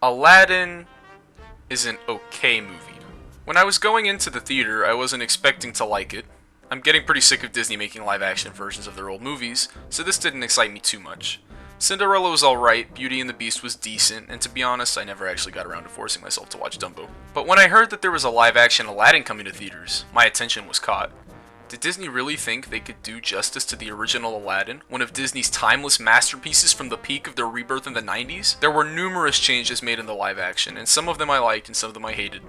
Aladdin is an okay movie. When I was going into the theater, I wasn't expecting to like it. I'm getting pretty sick of Disney making live-action versions of their old movies, so this didn't excite me too much. Cinderella was alright, Beauty and the Beast was decent, and to be honest, I never actually got around to forcing myself to watch Dumbo. But when I heard that there was a live-action Aladdin coming to theaters, my attention was caught. Did Disney really think they could do justice to the original Aladdin, one of Disney's timeless masterpieces from the peak of their rebirth in the 90s? There were numerous changes made in the live action, and some of them I liked and some of them I hated.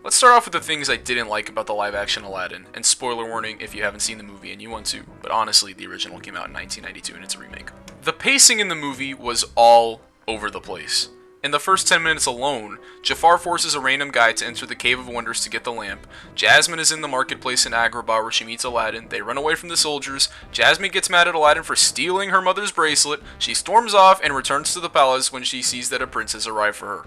Let's start off with the things I didn't like about the live action Aladdin, and spoiler warning if you haven't seen the movie and you want to, but honestly, the original came out in 1992 and it's a remake. The pacing in the movie was all over the place. In the first 10 minutes alone, Jafar forces a random guy to enter the Cave of Wonders to get the lamp. Jasmine is in the marketplace in Agrabah where she meets Aladdin. They run away from the soldiers. Jasmine gets mad at Aladdin for stealing her mother's bracelet. She storms off and returns to the palace when she sees that a prince has arrived for her.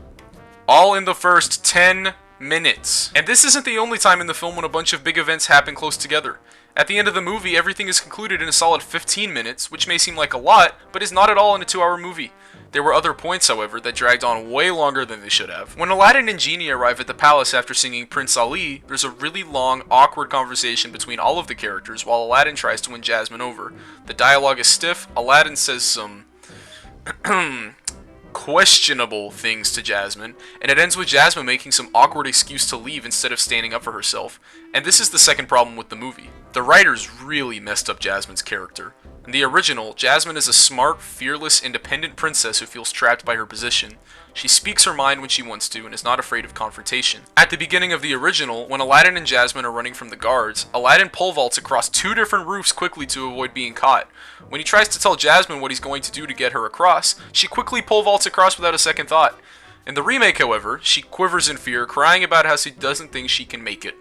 All in the first 10 minutes. And this isn't the only time in the film when a bunch of big events happen close together. At the end of the movie, everything is concluded in a solid 15 minutes, which may seem like a lot, but is not at all in a 2-hour movie. There were other points, however, that dragged on way longer than they should have. When Aladdin and Genie arrive at the palace after singing Prince Ali, there's a really long, awkward conversation between all of the characters while Aladdin tries to win Jasmine over. The dialogue is stiff, Aladdin says some questionable things to Jasmine, and it ends with Jasmine making some awkward excuse to leave instead of standing up for herself. And this is the second problem with the movie. The writers really messed up Jasmine's character. In the original, Jasmine is a smart, fearless, independent princess who feels trapped by her position. She speaks her mind when she wants to and is not afraid of confrontation. At the beginning of the original, when Aladdin and Jasmine are running from the guards, Aladdin pole vaults across 2 different roofs quickly to avoid being caught. When he tries to tell Jasmine what he's going to do to get her across, she quickly pole vaults across without a second thought. In the remake, however, she quivers in fear, crying about how she doesn't think she can make it.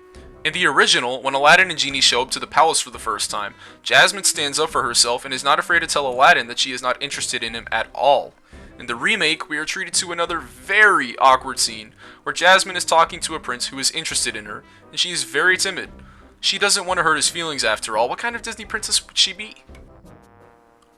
In the original, when Aladdin and Genie show up to the palace for the first time, Jasmine stands up for herself and is not afraid to tell Aladdin that she is not interested in him at all. In the remake, we are treated to another very awkward scene, where Jasmine is talking to a prince who is interested in her, and she is very timid. She doesn't want to hurt his feelings after all. What kind of Disney princess would she be?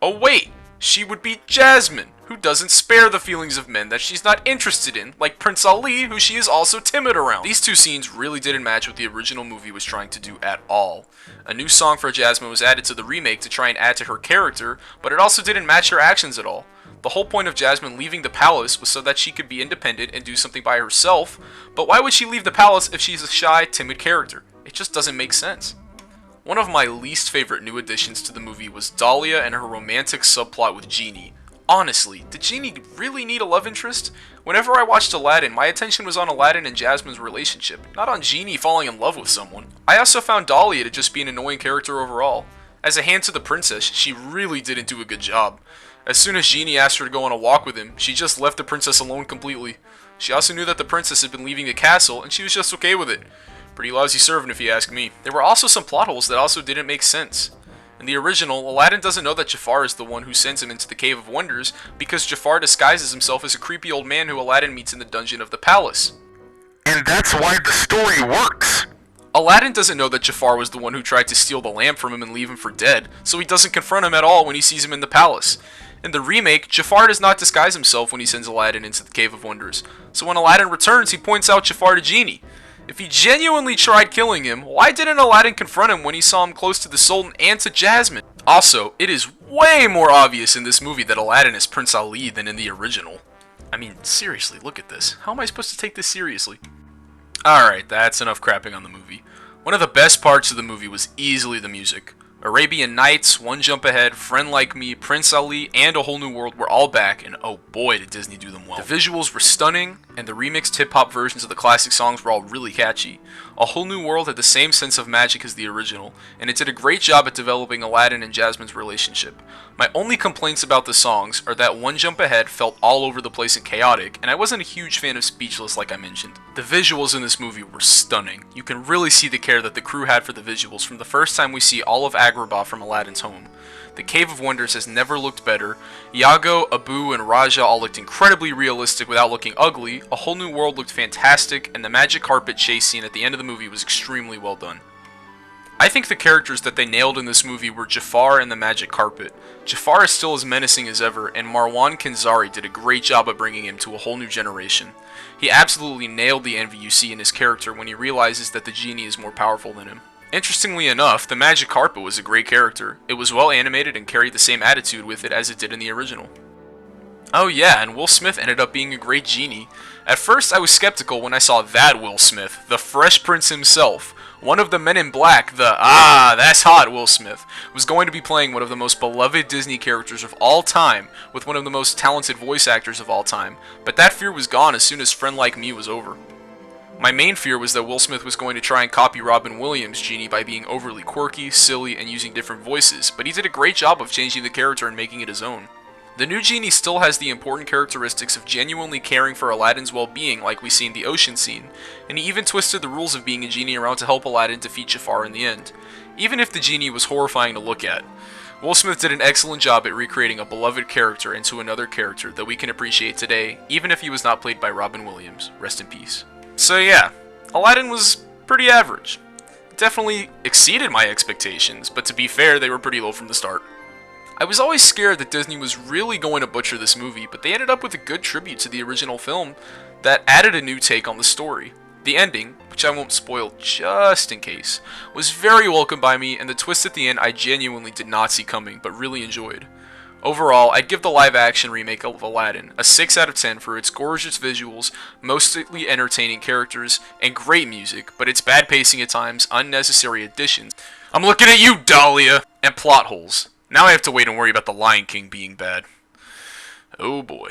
Oh wait! She would be Jasmine, who doesn't spare the feelings of men that she's not interested in, like Prince Ali, who she is also timid around. These two scenes really didn't match what the original movie was trying to do at all. A new song for Jasmine was added to the remake to try and add to her character, but it also didn't match her actions at all. The whole point of Jasmine leaving the palace was so that she could be independent and do something by herself, but why would she leave the palace if she's a shy, timid character? It just doesn't make sense. One of my least favorite new additions to the movie was Dahlia and her romantic subplot with Genie. Honestly, did Genie really need a love interest? Whenever I watched Aladdin, my attention was on Aladdin and Jasmine's relationship, not on Genie falling in love with someone. I also found Dahlia to just be an annoying character overall. As a hand to the princess, she really didn't do a good job. As soon as Genie asked her to go on a walk with him, she just left the princess alone completely. She also knew that the princess had been leaving the castle, and she was just okay with it. Pretty lousy servant if you ask me. There were also some plot holes that also didn't make sense. In the original, Aladdin doesn't know that Jafar is the one who sends him into the Cave of Wonders because Jafar disguises himself as a creepy old man who Aladdin meets in the dungeon of the palace. And that's why the story works! Aladdin doesn't know that Jafar was the one who tried to steal the lamp from him and leave him for dead, so he doesn't confront him at all when he sees him in the palace. In the remake, Jafar does not disguise himself when he sends Aladdin into the Cave of Wonders, so when Aladdin returns, he points out Jafar to Genie. If he genuinely tried killing him, why didn't Aladdin confront him when he saw him close to the Sultan and to Jasmine? Also, it is way more obvious in this movie that Aladdin is Prince Ali than in the original. I mean, seriously, look at this. How am I supposed to take this seriously? Alright, that's enough crapping on the movie. One of the best parts of the movie was easily the music. Arabian Nights, One Jump Ahead, Friend Like Me, Prince Ali, and A Whole New World were all back, and oh boy did Disney do them well. The visuals were stunning, and the remixed hip-hop versions of the classic songs were all really catchy. A Whole New World had the same sense of magic as the original, and it did a great job at developing Aladdin and Jasmine's relationship. My only complaints about the songs are that One Jump Ahead felt all over the place and chaotic, and I wasn't a huge fan of Speechless like I mentioned. The visuals in this movie were stunning. You can really see the care that the crew had for the visuals from the first time we see all of Agrabah from Aladdin's home. The Cave of Wonders has never looked better. Iago, Abu, and Raja all looked incredibly realistic without looking ugly, A Whole New World looked fantastic, and the magic carpet chase scene at the end of the movie was extremely well done. I think the characters that they nailed in this movie were Jafar and the Magic Carpet. Jafar is still as menacing as ever, and Marwan Kenzari did a great job of bringing him to a whole new generation. He absolutely nailed the envy you see in his character when he realizes that the genie is more powerful than him. Interestingly enough, the Magic Carpet was a great character. It was well animated and carried the same attitude with it as it did in the original. Oh yeah, and Will Smith ended up being a great genie. At first I was skeptical when I saw that Will Smith, the Fresh Prince himself, one of the Men in Black, the that's hot Will Smith, was going to be playing one of the most beloved Disney characters of all time, with one of the most talented voice actors of all time, but that fear was gone as soon as Friend Like Me was over. My main fear was that Will Smith was going to try and copy Robin Williams' Genie by being overly quirky, silly, and using different voices, but he did a great job of changing the character and making it his own. The new Genie still has the important characteristics of genuinely caring for Aladdin's well-being like we see in the ocean scene, and he even twisted the rules of being a genie around to help Aladdin defeat Jafar in the end, even if the genie was horrifying to look at. Will Smith did an excellent job at recreating a beloved character into another character that we can appreciate today, even if he was not played by Robin Williams. Rest in peace. So yeah, Aladdin was pretty average. It definitely exceeded my expectations, but to be fair, they were pretty low from the start. I was always scared that Disney was really going to butcher this movie, but they ended up with a good tribute to the original film that added a new take on the story. The ending, which I won't spoil just in case, was very welcome by me, and the twist at the end I genuinely did not see coming, but really enjoyed. Overall, I'd give the live-action remake of Aladdin a 6 out of 10 for its gorgeous visuals, mostly entertaining characters, and great music, but its bad pacing at times, unnecessary additions, I'm looking at you, Dahlia, and plot holes. Now I have to wait and worry about The Lion King being bad. Oh boy.